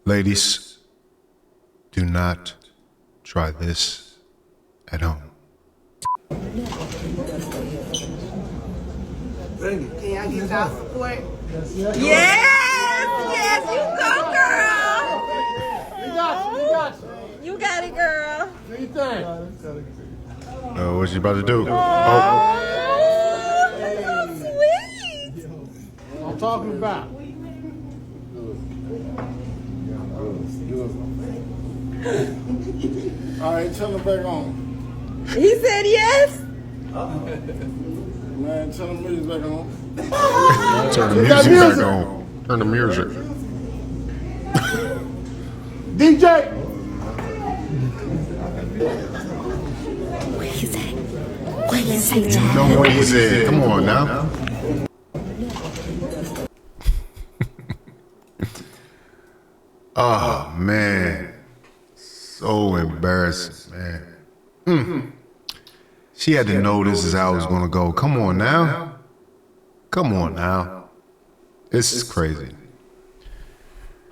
Ladies, do not try this at home. Can y'all get y'all support? Yes, you go, girl. You got it, girl. What you think? What's she about to do? Oh, that's so sweet. I'm talking about. All right, turn it back on. He said yes. Man, turn the music back on. Turn the music back on. Turn the music. DJ! You know what he said. Come on now. Oh, man. So embarrassing, man. She had to know this is how it was going to go. Come on now. Come on now. This is crazy.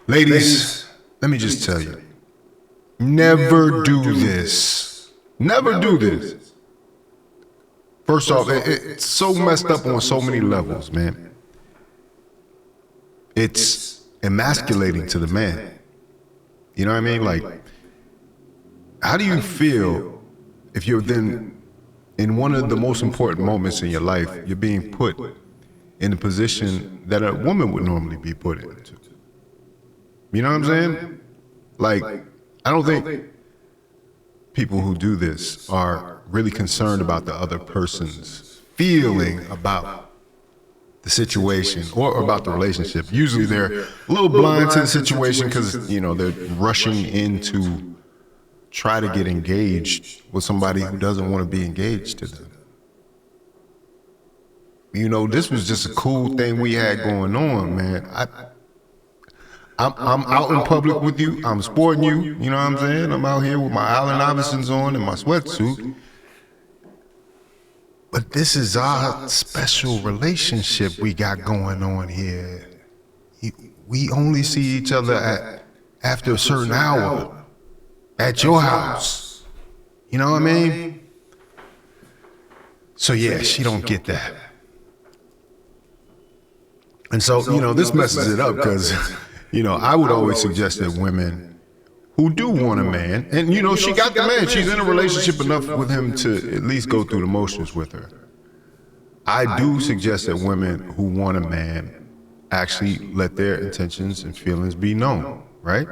Ladies, let me just tell you. Never do this. Never do this. First off, it's so messed up on so many levels, man. It's emasculating to the man. You know what I mean? Like, how do you feel if you're then in one of the most important moments in your life, you're being put in a position that a woman would normally be put into? You know what I'm saying? Like, I don't think people who do this are really concerned about the other person's feeling about the situation or about the relationship. Usually they're a little blind to the situation because, you know, they're rushing in to try to get engaged with somebody who doesn't want to be engaged to them. You know, this was just a cool thing we had going on, man. I'm out in public with you. I'm sporting you. You know what I'm saying? I'm out here with my Allen Iversons on and my sweatsuit. But this is our special relationship we got going on here. We only see each other after a certain hour at your house. You know what I mean? So yeah, she don't get that. And so, you know, this messes it up because, you know, I would always suggest that women who do want a man, and, you know, she got the man, she's in a relationship enough with him to at least go through the motions with her. I do suggest that women who want a man actually let their intentions and feelings be known, right?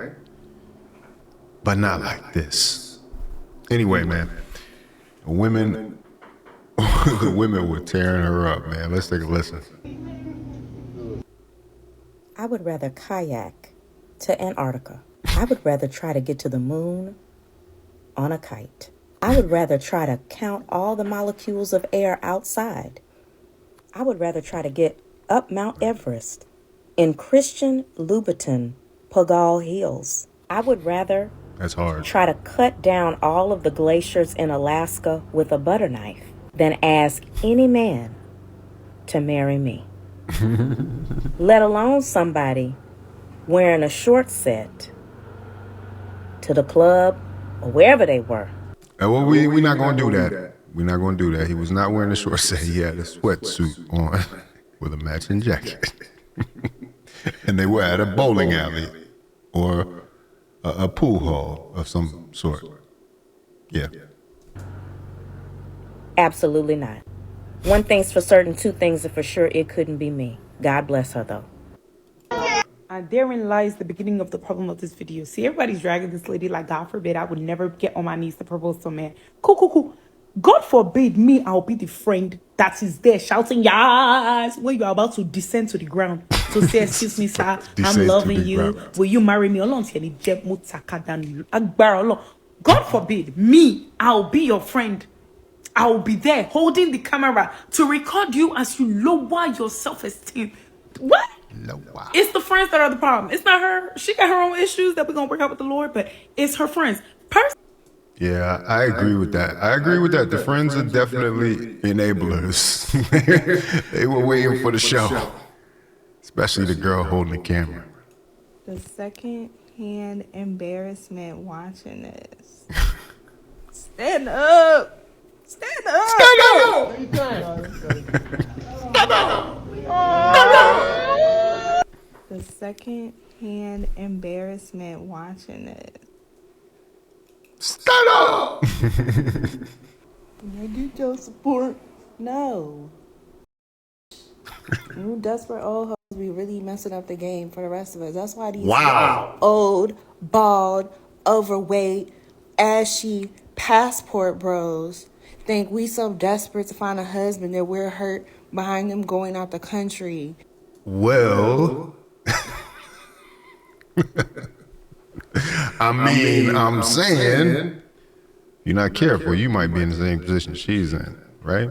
But not like this. Anyway, man, the women were tearing her up, man. Let's take a listen. I would rather kayak to Antarctica. I would rather try to get to the moon on a kite. I would rather try to count all the molecules of air outside. I would rather try to get up Mount Everest in Christian Louboutin Pagal heels. I would rather try to cut down all of the glaciers in Alaska with a butter knife than ask any man to marry me. Let alone somebody wearing a short set to the club or wherever they were. Well, we're not going to do that. We're not going to do that. He was not wearing a short set. He had a sweatsuit on with a matching jacket. And they were at a bowling alley or a pool hall of some sort. Yeah. Absolutely not. One thing's for certain, two things are for sure. It couldn't be me. God bless her, though. And therein lies the beginning of the problem of this video. See, everybody's dragging this lady like, God forbid, I would never get on my knees to propose to a man. Cool. God forbid me, I'll be the friend that is there shouting, yes, when you are about to descend to the ground. So say, excuse me, sir, I'm loving you. Ground. Will you marry me? God forbid me, I'll be your friend. I'll be there holding the camera to record you as you lower your self-esteem. What? Lower. It's the friends that are the problem. It's not her. She got her own issues that we're going to work out with the Lord, but it's her friends. Yeah, I agree with that. The friends are definitely enablers. They were waiting for the show, especially the girl holding the camera. The second second-hand embarrassment watching this. Stand up. Stand up. Stand up! What you think? The second-hand embarrassment watching this. Stand up! I get your support. No. You desperate old hoes be really messing up the game for the rest of us. That's why these Wow. old, bald, overweight, ashy passport bros think we so desperate to find a husband that we're hurt behind them going out the country. Well, I'm saying, you're not careful, you might be in the same position she's in, right?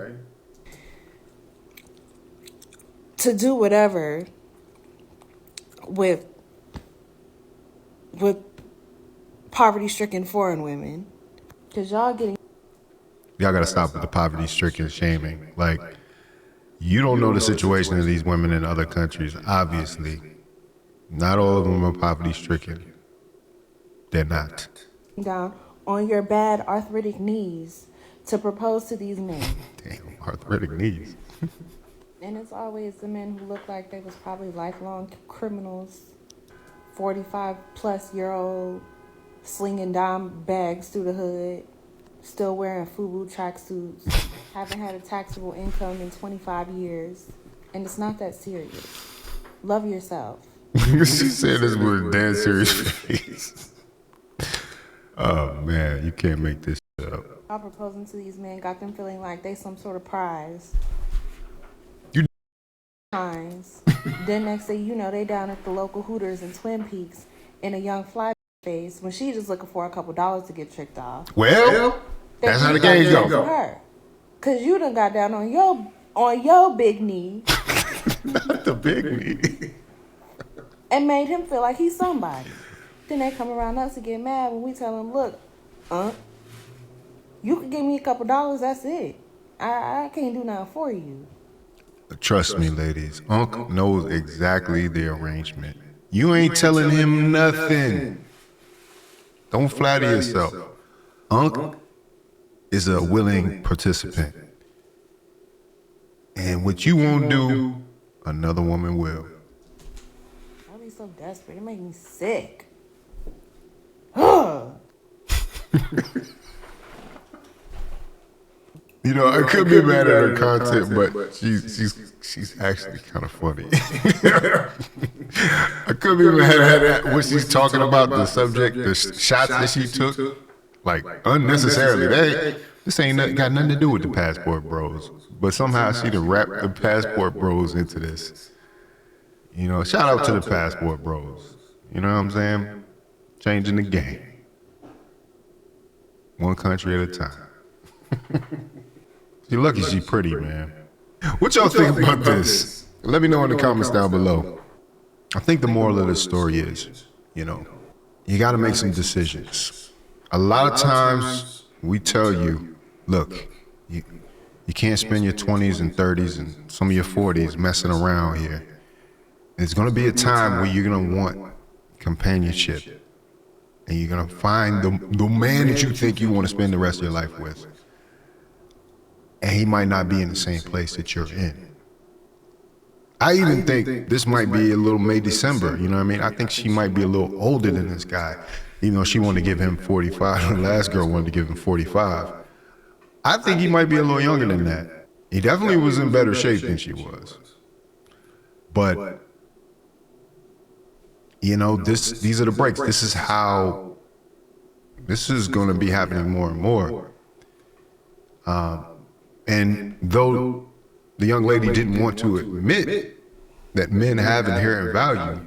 To do whatever with poverty-stricken foreign women. Because y'all Gotta stop with the poverty-stricken shaming. Like, you don't know the situation of these women in other countries, obviously. Not all of them are poverty-stricken. They're not. down on your bad arthritic knees to propose to these men. Damn, arthritic knees. And it's always the men who look like they was probably lifelong criminals, 45-plus-year-old, slinging dime bags through the hood, still wearing FUBU tracksuits, haven't had a taxable income in 25 years, and it's not that serious. Love yourself. She said this with a dead serious face. Oh, man, you can't make this shit up. Y'all proposing to these men got them feeling like they some sort of prize. You Times. Then next thing you know, they down at the local Hooters in Twin Peaks in a young fly face when she just looking for a couple dollars to get tricked off. Well, that's how the game For go. her. Cause you done got down on your big knee Not the big knee. and made him feel like he's somebody. Then they come around us to get mad when we tell them, look, you can give me a couple dollars, that's it. I can't do nothing for you. Trust me, ladies. Unc knows exactly the arrangement. You ain't telling him nothing. Don't flatter yourself. Unc is a willing participant. And what you won't do, another woman will. I'll be so desperate. It makes me sick. Ugh. You know, I could be mad at her content, but she's actually kind of funny. I could be mad at what she's talking about, the subject, the shots that she took, like unnecessarily. This ain't got nothing to do with the passport bros, but somehow she done wrapped the passport bros into this. You know, shout out to the passport bros. You know what I'm saying? Changing the game. One country at a time. You're lucky she's pretty, man. What y'all think about this? Let me know in the comments down below. I think the moral of the story is, you know, you got to make some decisions. A lot of times we tell you, look, you can't spend your 20s and 30s and some of your 40s messing around here. There's going to be a time where you're going to want companionship. And you're going to find the man that you think you want to spend the rest of your life with. And he might not be in the same place that you're in. I even think this might be a little May, December, you know what I mean? I think she might be a little older than this guy, even though she wanted to give him 45. The last girl wanted to give him 45. I think he might be a little younger than that. He definitely was in better shape than she was. But, you know, these are the breaks. This is going to be happening more and more. And though the young lady didn't want to admit that men have inherent value,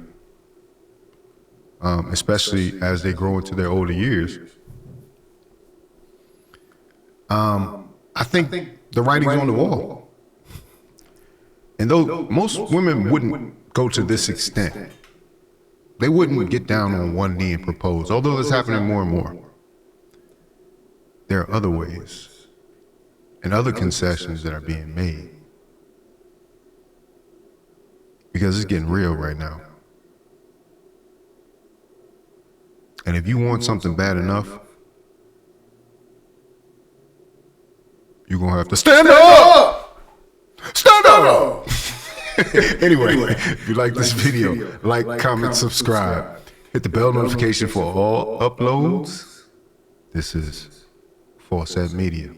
especially as they grow into their older years, I think the writing's on the wall. And though most women wouldn't go to this extent, they wouldn't get down on one knee and propose, although it's happening more and more. There are other ways and other concessions that are being made. Because it's getting real right now. And if you want something bad enough, you're going to have to stand up! Stand up! Anyway, if you like this video, like, comment, subscribe. Hit the bell notification for all uploads. This is Faucette Media.